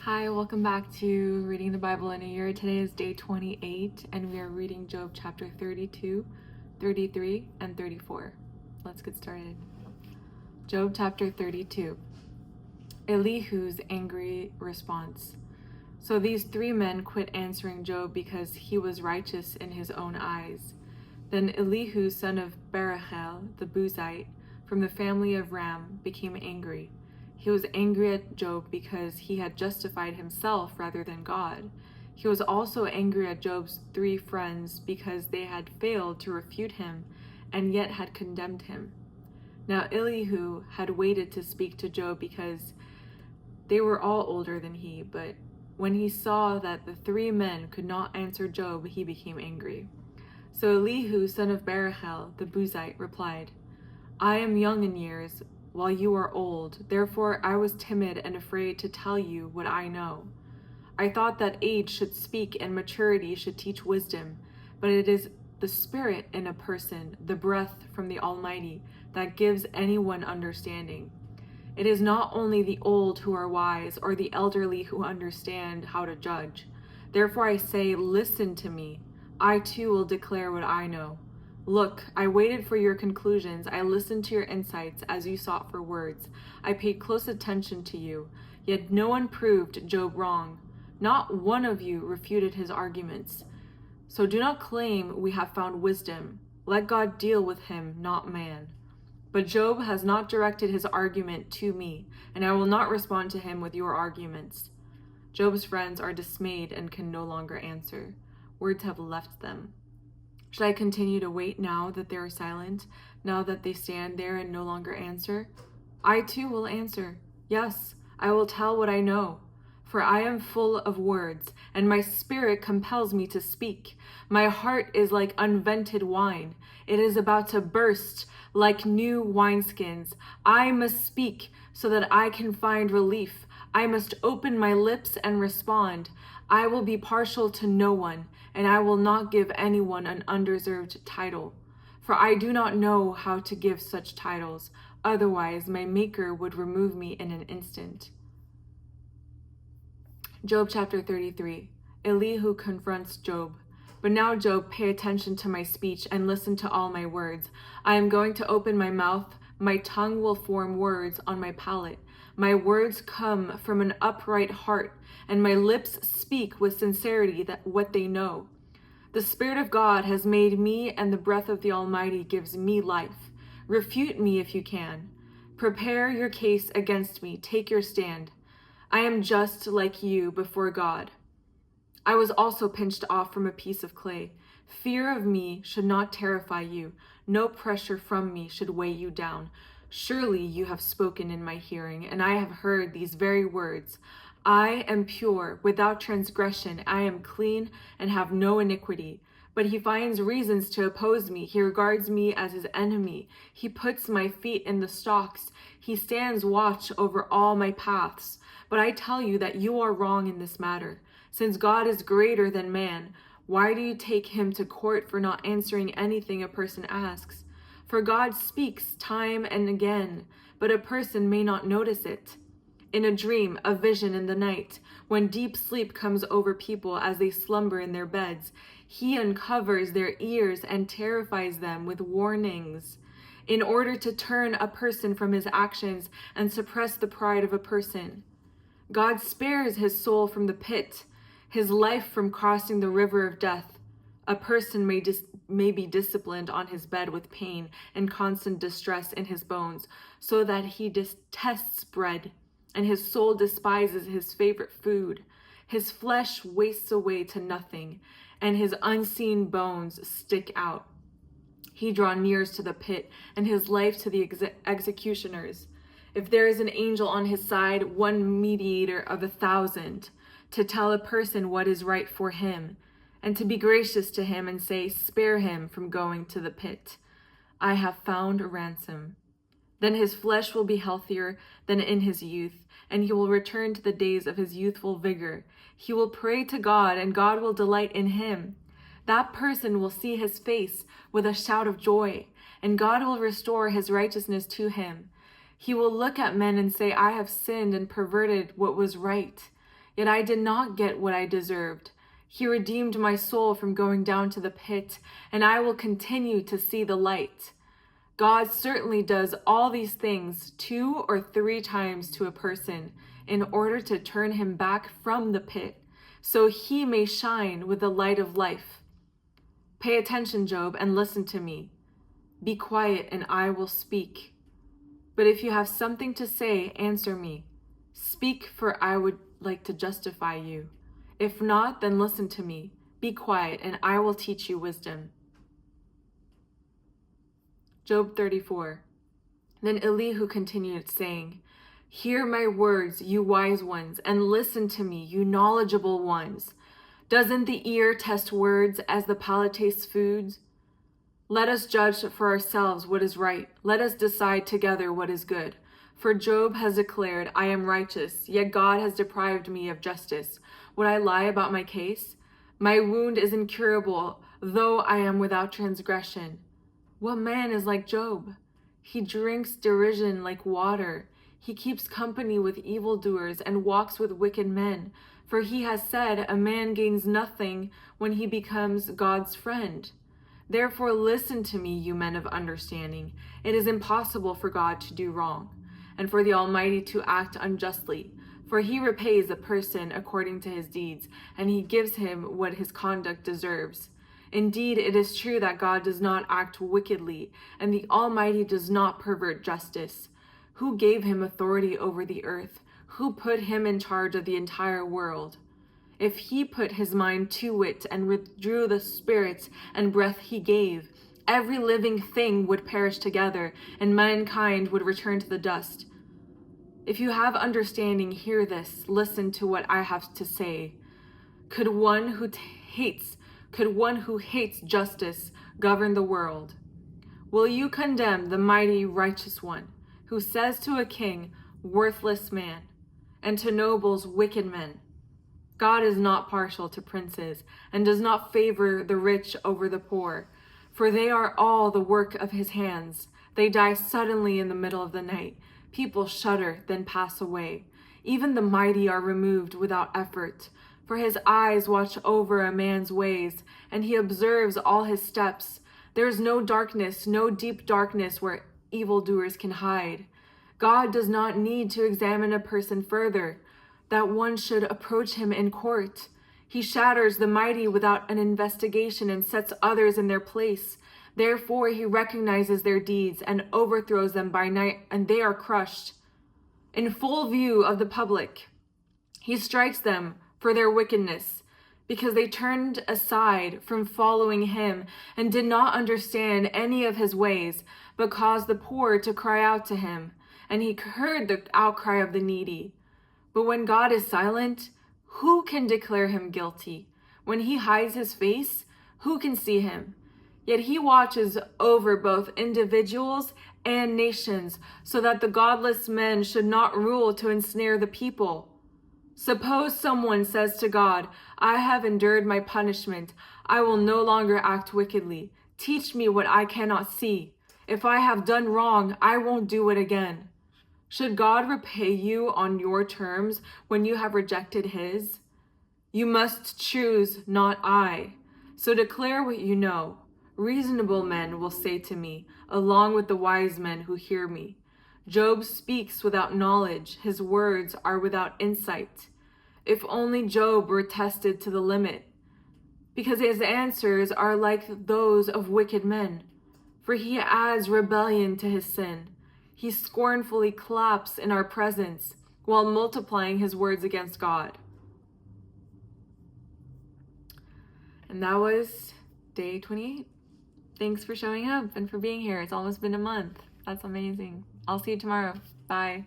Hi, welcome back to Reading the Bible in a Year. Today is day 28, and we are reading Job chapter 32, 33, and 34. Let's get started. Job chapter 32. Elihu's angry response. So these three men quit answering Job because he was righteous in his own eyes. Then Elihu, son of Barachel, the Buzite, from the family of Ram, became angry. He was angry at Job because he had justified himself rather than God. He was also angry at Job's three friends because they had failed to refute him and yet had condemned him. Now Elihu had waited to speak to Job because they were all older than he, but when he saw that the three men could not answer Job, he became angry. So Elihu, son of Barachel, the Buzite, replied, I am young in years, while you are old. Therefore I was timid and afraid to tell you what I know. I thought that age should speak and maturity should teach wisdom, but it is the spirit in a person, the breath from the Almighty, that gives anyone understanding. It is not only the old who are wise, or the elderly who understand how to judge. Therefore I say, listen to me. I too will declare what I know. Look, I waited for your conclusions. I listened to your insights as you sought for words. I paid close attention to you, yet no one proved Job wrong. Not one of you refuted his arguments. So do not claim we have found wisdom. Let God deal with him, not man. But Job has not directed his argument to me, and I will not respond to him with your arguments. Job's friends are dismayed and can no longer answer. Words have left them. Should I continue to wait now that they are silent, now that they stand there and no longer answer? I too will answer. Yes, I will tell what I know. For I am full of words, and my spirit compels me to speak. My heart is like unvented wine. It is about to burst like new wineskins. I must speak so that I can find relief. I must open my lips and respond. I will be partial to no one, and I will not give anyone an undeserved title. For I do not know how to give such titles. Otherwise, my Maker would remove me in an instant. Job chapter 33. Elihu confronts Job. But now, Job, pay attention to my speech and listen to all my words. I am going to open my mouth. My tongue will form words on my palate. My words come from an upright heart, and my lips speak with sincerity that what they know. The Spirit of God has made me, and the breath of the Almighty gives me life. Refute me if you can. Prepare your case against me. Take your stand. I am just like you before God. I was also pinched off from a piece of clay. Fear of me should not terrify you. No pressure from me should weigh you down. Surely you have spoken in my hearing, and I have heard these very words. I am pure, without transgression. I am clean and have no iniquity. But he finds reasons to oppose me. He regards me as his enemy. He puts my feet in the stocks. He stands watch over all my paths. But I tell you that you are wrong in this matter. Since God is greater than man, why do you take him to court for not answering anything a person asks? For God speaks time and again, but a person may not notice it. In a dream, a vision in the night, when deep sleep comes over people as they slumber in their beds, he uncovers their ears and terrifies them with warnings, in order to turn a person from his actions and suppress the pride of a person. God spares his soul from the pit, his life from crossing the river of death. A person may be disciplined on his bed with pain and constant distress in his bones, so that he detests bread, and his soul despises his favorite food. His flesh wastes away to nothing, and his unseen bones stick out. He draws near to the pit, and his life to the executioners. If there is an angel on his side, one mediator of 1,000, to tell a person what is right for him, and to be gracious to him and say, spare him from going to the pit. I have found a ransom. Then his flesh will be healthier than in his youth, and he will return to the days of his youthful vigor. He will pray to God, and God will delight in him. That person will see his face with a shout of joy, and God will restore his righteousness to him. He will look at men and say, I have sinned and perverted what was right. Yet I did not get what I deserved. He redeemed my soul from going down to the pit, and I will continue to see the light. God certainly does all these things 2 or 3 times to a person in order to turn him back from the pit, so he may shine with the light of life. Pay attention, Job, and listen to me. Be quiet, and I will speak. But if you have something to say, answer me. Speak, for I would like to justify you. If not, then listen to me. Be quiet, and I will teach you wisdom. Job 34. Then Elihu continued, saying, Hear my words, you wise ones, and listen to me, you knowledgeable ones. Doesn't the ear test words as the palate tastes foods? Let us judge for ourselves what is right. Let us decide together what is good. For Job has declared, I am righteous, yet God has deprived me of justice. Would I lie about my case? My wound is incurable, though I am without transgression. What man is like Job? He drinks derision like water. He keeps company with evildoers and walks with wicked men. For he has said, a man gains nothing when he becomes God's friend. Therefore listen to me, you men of understanding. It is impossible for God to do wrong, and for the Almighty to act unjustly. For he repays a person according to his deeds, and he gives him what his conduct deserves. Indeed, it is true that God does not act wickedly, and the Almighty does not pervert justice. Who gave him authority over the earth? Who put him in charge of the entire world? If he put his mind to it and withdrew the spirit and breath he gave, every living thing would perish together, and mankind would return to the dust. If you have understanding, hear this. Listen to what I have to say. Could one who hates justice govern the world? Will you condemn the mighty righteous one, who says to a king, worthless man, and to nobles, wicked men? God is not partial to princes, and does not favor the rich over the poor, for they are all the work of his hands. They die suddenly in the middle of the night. People shudder, then pass away. Even the mighty are removed without effort, for his eyes watch over a man's ways, and he observes all his steps. There is no darkness, no deep darkness where evildoers can hide. God does not need to examine a person further, that one should approach him in court. He shatters the mighty without an investigation and sets others in their place. Therefore he recognizes their deeds and overthrows them by night, and they are crushed. In full view of the public, he strikes them for their wickedness, because they turned aside from following him and did not understand any of his ways, but caused the poor to cry out to him, and he heard the outcry of the needy. But when God is silent, who can declare him guilty? When he hides his face, who can see him? Yet he watches over both individuals and nations, so that the godless men should not rule to ensnare the people. Suppose someone says to God, I have endured my punishment. I will no longer act wickedly. Teach me what I cannot see. If I have done wrong, I won't do it again. Should God repay you on your terms when you have rejected his? You must choose, not I. So declare what you know. Reasonable men will say to me, along with the wise men who hear me. Job speaks without knowledge. His words are without insight. If only Job were tested to the limit, because his answers are like those of wicked men. For he adds rebellion to his sin. He scornfully claps in our presence while multiplying his words against God. And that was day 28. Thanks for showing up and for being here. It's almost been a month. That's amazing. I'll see you tomorrow. Bye.